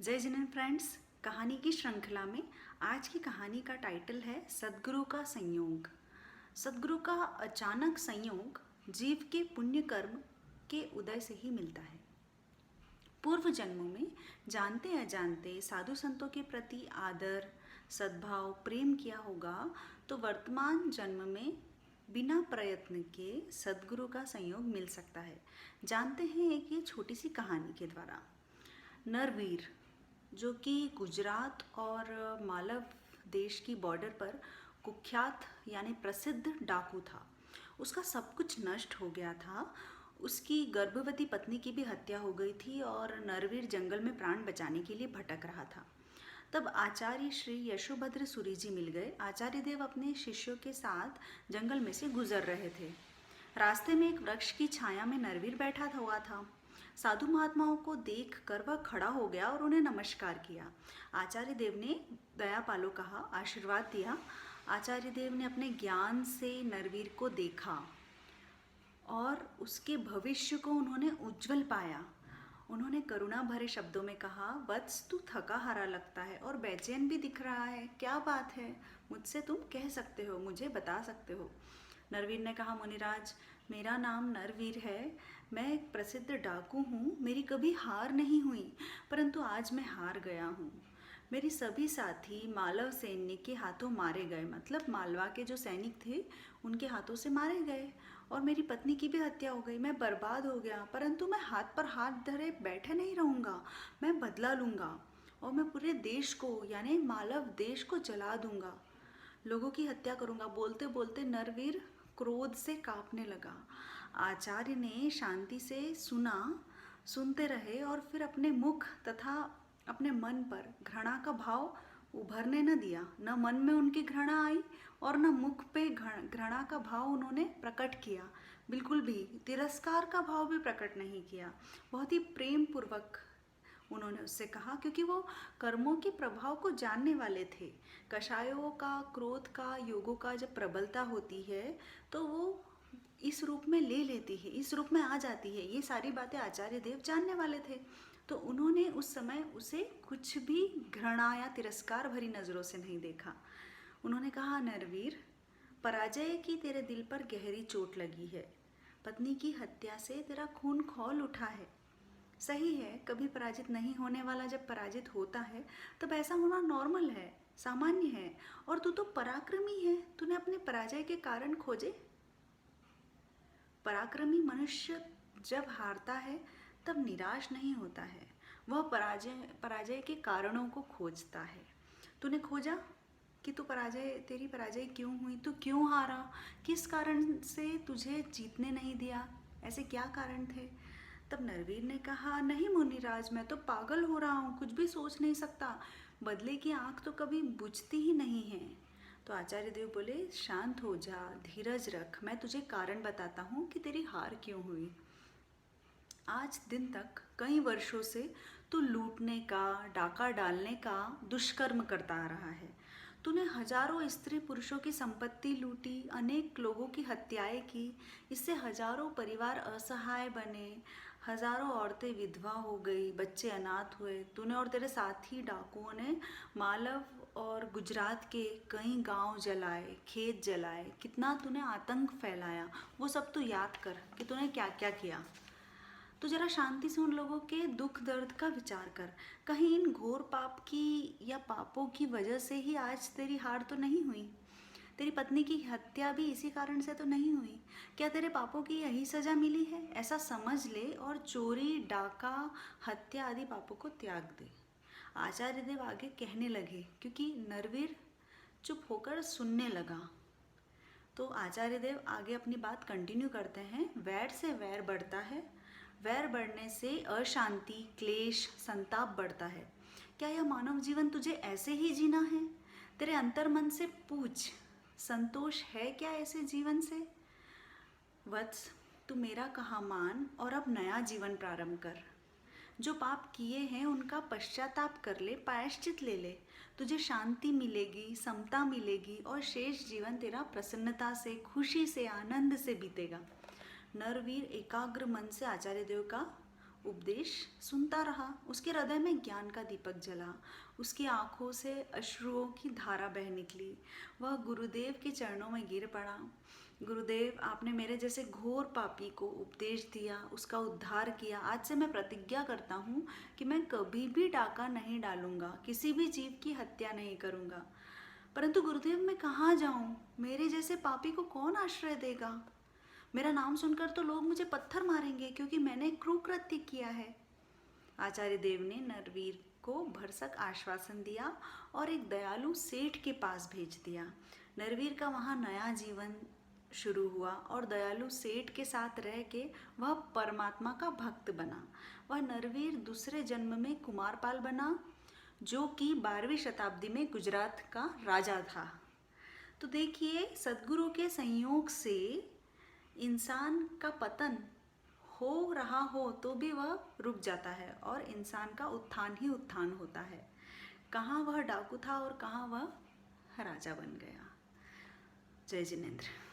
जय जिनेंद्र फ्रेंड्स। कहानी की श्रृंखला में आज की कहानी का टाइटल है सद्गुरु का संयोग। सद्गुरु का अचानक संयोग जीव के पुण्य कर्म के उदय से ही मिलता है। पूर्व जन्मों में जानते अजानते साधु संतों के प्रति आदर, सद्भाव, प्रेम किया होगा तो वर्तमान जन्म में बिना प्रयत्न के सद्गुरु का संयोग मिल सकता है। जानते हैं एक ये छोटी सी कहानी के द्वारा। नरवीर जो कि गुजरात और मालव देश की बॉर्डर पर कुख्यात यानी प्रसिद्ध डाकू था। उसका सब कुछ नष्ट हो गया था। उसकी गर्भवती पत्नी की भी हत्या हो गई थी और नरवीर जंगल में प्राण बचाने के लिए भटक रहा था। तब आचार्य श्री यशोभद्र सूरी जी मिल गए। आचार्य देव अपने शिष्यों के साथ जंगल में से गुजर रहे थे। रास्ते में एक वृक्ष की छाया में नरवीर बैठा हुआ था। साधु महात्माओं को देख कर वह खड़ा हो गया और उन्हें नमस्कार किया। आचार्य देव ने दयापालो कहा, आशीर्वाद दिया। आचार्य देव ने अपने ज्ञान से नरवीर को देखा और उसके भविष्य को उन्होंने उज्जवल पाया। उन्होंने करुणा भरे शब्दों में कहा, वत्स तू थका हारा लगता है और बेचैन भी दिख रहा है, क्या बात है? मुझसे तुम कह सकते हो, मुझे बता सकते हो। नरवीर ने कहा, मुनिराज, मेरा नाम नरवीर है। मैं एक प्रसिद्ध डाकू हूँ। मेरी कभी हार नहीं हुई, परंतु आज मैं हार गया हूँ। मेरे सभी साथी मालव सैन्य के हाथों मारे गए, मतलब मालवा के जो सैनिक थे उनके हाथों से मारे गए और मेरी पत्नी की भी हत्या हो गई। मैं बर्बाद हो गया, परंतु मैं हाथ पर हाथ धरे बैठे नहीं रहूँगा। मैं बदला लूँगा और मैं पूरे देश को यानी मालव देश को जला दूँगा, लोगों की हत्या करूँगा। बोलते बोलते नरवीर क्रोध से कांपने लगा। आचार्य ने शांति से सुनते रहे और फिर अपने मुख तथा अपने मन पर घृणा का भाव उभरने न दिया। न मन में उनकी घृणा आई और न मुख पे घृणा का भाव उन्होंने प्रकट किया। बिल्कुल भी तिरस्कार का भाव भी प्रकट नहीं किया। बहुत ही प्रेम पूर्वक उन्होंने उससे कहा, क्योंकि वो कर्मों के प्रभाव को जानने वाले थे। कषायों का, क्रोध का, योगों का जब प्रबलता होती है तो वो इस रूप में ले लेती है, इस रूप में आ जाती है। ये सारी बातें आचार्य देव जानने वाले थे, तो उन्होंने उस समय उसे कुछ भी घृणा या तिरस्कार भरी नज़रों से नहीं देखा। उन्होंने कहा, नरवीर, पराजय की तेरे दिल पर गहरी चोट लगी है। पत्नी की हत्या से तेरा खून खौल उठा है। सही है, कभी पराजित नहीं होने वाला जब पराजित होता है तब ऐसा होना नॉर्मल है, सामान्य है। और तू तो पराक्रमी है, तूने अपने पराजय के कारण खोजे। पराक्रमी मनुष्य जब हारता है तब निराश नहीं होता है, वह पराजय के कारणों को खोजता है। तूने खोजा कि तेरी पराजय क्यों हुई, तू क्यों हारा, किस कारण से तुझे जीतने नहीं दिया, ऐसे क्या कारण थे? तब नरवीर ने कहा, नहीं मुनिराज, मैं तो पागल हो रहा हूँ, कुछ भी सोच नहीं सकता। बदले की आँख तो कभी बुझती ही नहीं है। तो आचार्य देव बोले, शांत हो जा, धीरज रख, मैं तुझे कारण बताता हूँ कि तेरी हार क्यों हुई। आज दिन तक कई वर्षों से तू लूटने का, डाका डालने का दुष्कर्म करता आ रहा है। तूने हजारों स्त्री पुरुषों की संपत्ति लूटी, अनेक लोगों की हत्याएं की। इससे हजारों परिवार असहाय बने, हजारों औरतें विधवा हो गई, बच्चे अनाथ हुए। तूने और तेरे साथी डाकुओं ने मालव और गुजरात के कई गांव जलाए, खेत जलाए। कितना तूने आतंक फैलाया, वो सब तू याद कर कि तूने क्या क्या किया। तो जरा शांति से उन लोगों के दुख दर्द का विचार कर। कहीं इन घोर पाप की या पापों की वजह से ही आज तेरी हार तो नहीं हुई? तेरी पत्नी की हत्या भी इसी कारण से तो नहीं हुई? क्या तेरे पापों की यही सजा मिली है? ऐसा समझ ले और चोरी, डाका, हत्या आदि पापों को त्याग दे। आचार्य देव आगे कहने लगे, क्योंकि नरवीर चुप होकर सुनने लगा। तो आचार्य देव आगे अपनी बात कंटिन्यू करते हैं। वैर से वैर बढ़ता है, वैर बढ़ने से अशांति, क्लेश, संताप बढ़ता है। क्या यह मानव जीवन तुझे ऐसे ही जीना है? तेरे अंतर मन से पूछ, संतोष है क्या ऐसे जीवन से? वत्स, तू मेरा कहा मान और अब नया जीवन प्रारंभ कर। जो पाप किए हैं उनका पश्चाताप कर ले, प्रायश्चित ले ले। तुझे शांति मिलेगी, समता मिलेगी और शेष जीवन तेरा प्रसन्नता से, खुशी से, आनंद से बीतेगा। नरवीर एकाग्र मन से आचार्य देव का उपदेश सुनता रहा। उसके हृदय में ज्ञान का दीपक जला, उसकी आंखों से अश्रुओं की धारा बह निकली। वह गुरुदेव के चरणों में गिर पड़ा। गुरुदेव, आपने मेरे जैसे घोर पापी को उपदेश दिया, उसका उद्धार किया। आज से मैं प्रतिज्ञा करता हूँ कि मैं कभी भी डाका नहीं डालूंगा, किसी भी जीव की हत्या नहीं करूँगा। परंतु गुरुदेव, मैं कहाँ जाऊँ? मेरे जैसे पापी को कौन आश्रय देगा? मेरा नाम सुनकर तो लोग मुझे पत्थर मारेंगे, क्योंकि मैंने क्रूरकृत्य किया है। आचार्य देव ने नरवीर को भरसक आश्वासन दिया और एक दयालु सेठ के पास भेज दिया। नरवीर का वहाँ नया जीवन शुरू हुआ और दयालु सेठ के साथ रह के वह परमात्मा का भक्त बना। वह नरवीर दूसरे जन्म में कुमारपाल बना, जो कि 12वीं शताब्दी में गुजरात का राजा था। तो देखिए, सद्गुरु के संयोग से इंसान का पतन हो रहा हो तो भी वह रुक जाता है और इंसान का उत्थान ही उत्थान होता है। कहाँ वह डाकू था और कहाँ वह राजा बन गया। जय जिनेंद्र।